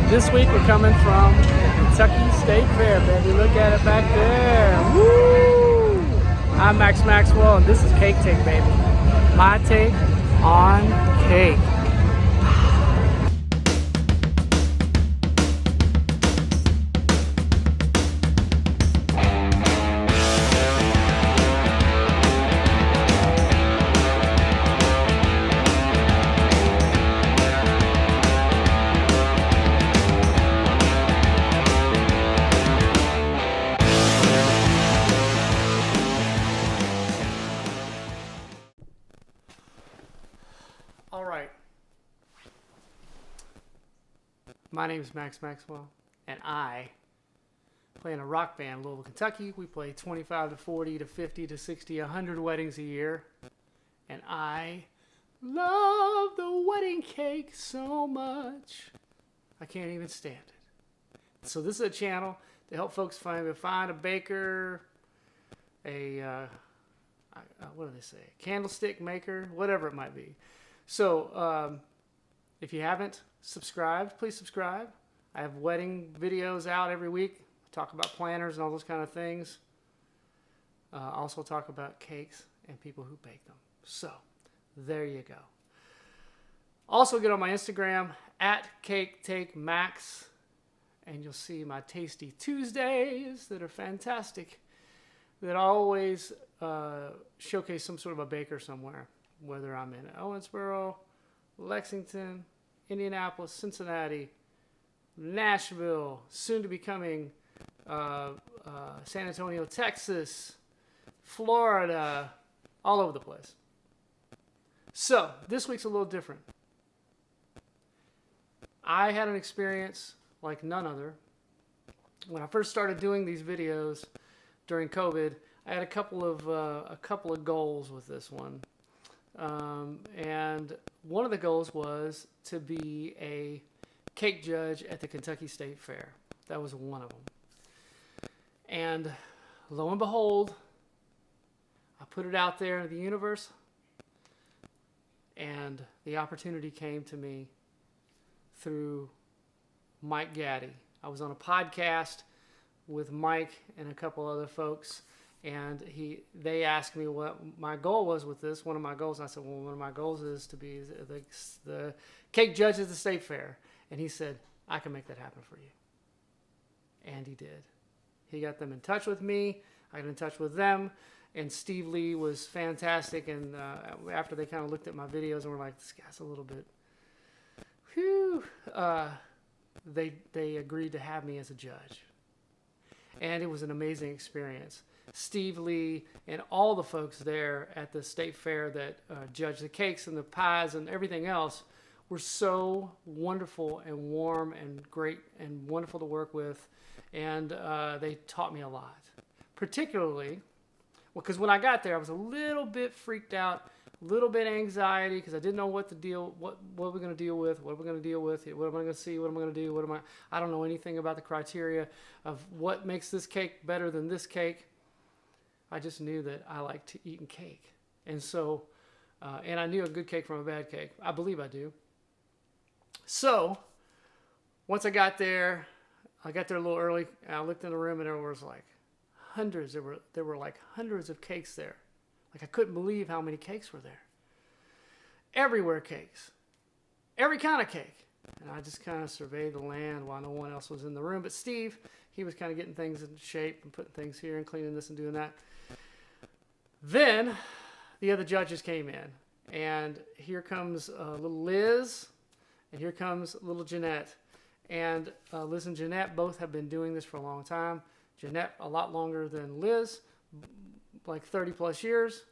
This week we're coming from the Kentucky State Fair, baby. Look at it back there. Woo! I'm Maxwell, and this is Cake Take, baby. My take on cake. All right. My name is Maxwell, and I play in a rock band in Louisville, Kentucky. We play 25 to 40 to 50 to 60, 100 weddings a year. And I love the wedding cake so much. I can't even stand it. So this is a channel to help folks find a baker, what do they say? Candlestick maker, whatever it might be. So, if you haven't subscribed, please subscribe. I have wedding videos out every week. I talk about planners and all those kind of things. Also talk about cakes and people who bake them. So, there you go. Also get on my Instagram, @CakeTakeMax, and you'll see my Tasty Tuesdays that are fantastic, that always showcase some sort of a baker somewhere. Whether I'm in Owensboro, Lexington, Indianapolis, Cincinnati, Nashville, soon to be coming San Antonio, Texas, Florida, all over the place. So, this week's a little different. I had an experience like none other. When I first started doing these videos during COVID, I had a couple of goals with this one. And one of the goals was to be a cake judge at the Kentucky State Fair. That was one of them. And lo and behold, I put it out there in the universe, and the opportunity came to me through Mike Gaddy. I was on a podcast with Mike and a couple other folks, and they asked me what my goal was with this. One of my goals, and I said, well, one of my goals is to be the cake judge at the State Fair. And he said, I can make that happen for you. And he did. He got them in touch with me. I got in touch with them. And Steve Lee was fantastic. And after they kind of looked at my videos and were like, this guy's a little bit, whew, they agreed to have me as a judge. And it was an amazing experience. Steve Lee and all the folks there at the State Fair that judged the cakes and the pies and everything else were so wonderful and warm and great and wonderful to work with. And they taught me a lot. Particularly, well, because when I got there, I was a little bit freaked out, a little bit anxiety, because I didn't know what we're going to deal with, what am I going to see, what am I going to do, I don't know anything about the criteria of what makes this cake better than this cake. I just knew that I liked eating cake. And so, and I knew a good cake from a bad cake. I believe I do. So, once I got there a little early, and I looked in the room, and there was like hundreds. There were like hundreds of cakes there. Like, I couldn't believe how many cakes were there. Everywhere cakes. Every kind of cake. And I just kind of surveyed the land while no one else was in the room. But Steve, he was kind of getting things in shape and putting things here and cleaning this and doing that. Then the other judges came in. And here comes little Liz, and here comes little Jeanette. And Liz and Jeanette both have been doing this for a long time. Jeanette a lot longer than Liz, like 30 plus years.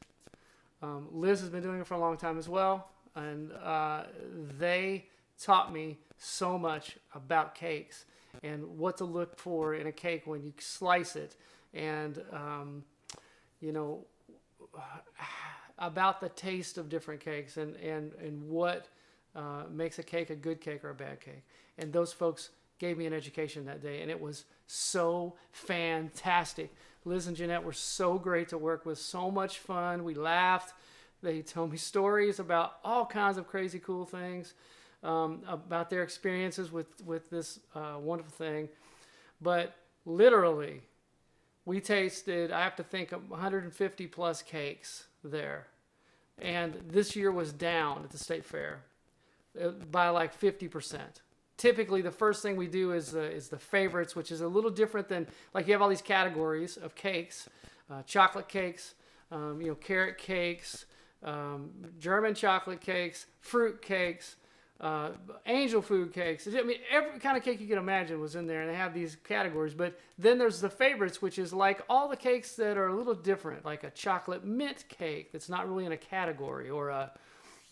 Liz has been doing it for a long time as well. And they taught me so much about cakes and what to look for in a cake when you slice it. And, about the taste of different cakes and what makes a cake a good cake or a bad cake. And those folks gave me an education that day, and it was so fantastic. Liz and Jeanette were so great to work with, so much fun. We laughed. They told me stories about all kinds of crazy cool things. about their experiences with this wonderful thing. But literally, we tasted, I have to think, 150 plus cakes there. And this year was down at the state fair by like 50%. Typically, the first thing we do is the favorites, which is a little different than, like, you have all these categories of cakes, chocolate cakes, carrot cakes, German chocolate cakes, fruit cakes, angel food cakes. I mean, every kind of cake you can imagine was in there, and they have these categories. But then there's the favorites, which is like all the cakes that are a little different, like a chocolate mint cake that's not really in a category, or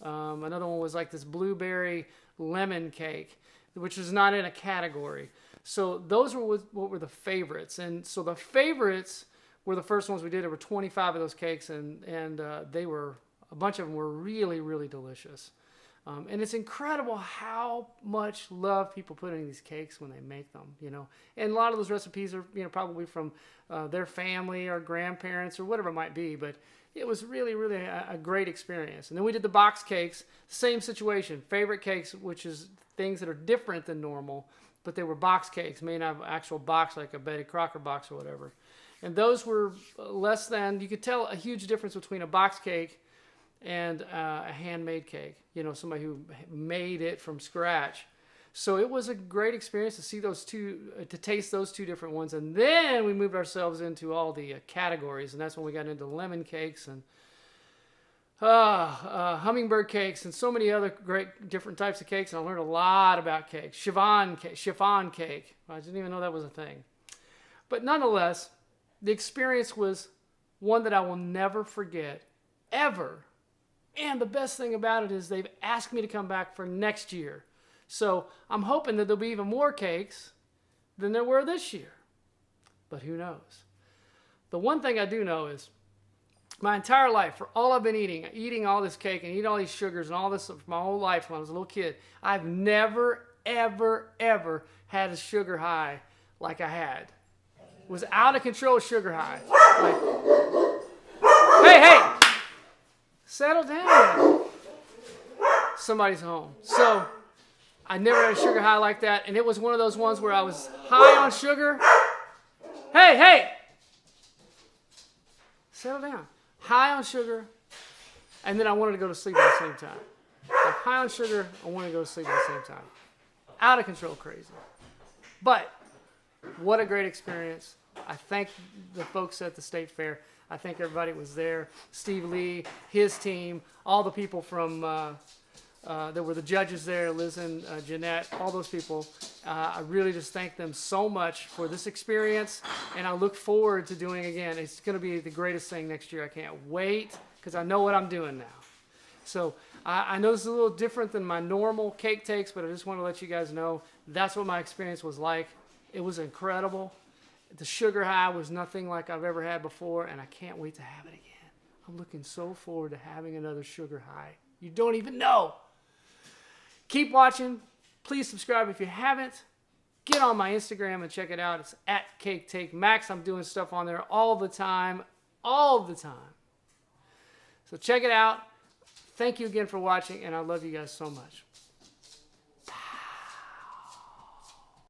another one was like this blueberry lemon cake, which is not in a category. So those were what were the favorites. And so the favorites were the first ones we did. There were 25 of those cakes, and they were, a bunch of them were really, really delicious. And it's incredible how much love people put in these cakes when they make them, And a lot of those recipes are, probably from their family or grandparents or whatever it might be. But it was really, really a great experience. And then we did the box cakes, same situation. Favorite cakes, which is things that are different than normal, but they were box cakes, made out of an actual box, like a Betty Crocker box or whatever. And those were less than, you could tell a huge difference between a box cake and a handmade cake, somebody who made it from scratch. So it was a great experience to see those two, to taste those two different ones. And then we moved ourselves into all the categories, and that's when we got into lemon cakes and hummingbird cakes and so many other great different types of cakes. And I learned a lot about cakes. Chiffon cake. I didn't even know that was a thing. But nonetheless, the experience was one that I will never forget, ever. And the best thing about it is they've asked me to come back for next year. So I'm hoping that there'll be even more cakes than there were this year. But who knows? The one thing I do know is my entire life, for all I've been eating all this cake and eating all these sugars and all this for my whole life when I was a little kid, I've never, ever, ever had a sugar high like I had. It was out of control sugar high. Hey! Settle down. Somebody's home. So I never had a sugar high like that, and it was one of those ones where I was high on sugar. Hey! Settle down. High on sugar, and then I wanted to go to sleep at the same time. Like high on sugar, I wanted to go to sleep at the same time. Out of control crazy. But what a great experience. I thank the folks at the State Fair. I think everybody was there. Steve Lee, his team, all the people from, there were the judges there, Liz and Jeanette, all those people. I really just thank them so much for this experience, and I look forward to doing it again. It's going to be the greatest thing next year. I can't wait, because I know what I'm doing now. So I know this is a little different than my normal cake takes, but I just want to let you guys know that's what my experience was like. It was incredible. The sugar high was nothing like I've ever had before, and I can't wait to have it again. I'm looking so forward to having another sugar high. You don't even know. Keep watching. Please subscribe if you haven't. Get on my Instagram and check it out. It's @CakeTakeMax. I'm doing stuff on there all the time. So check it out. Thank you again for watching, and I love you guys so much.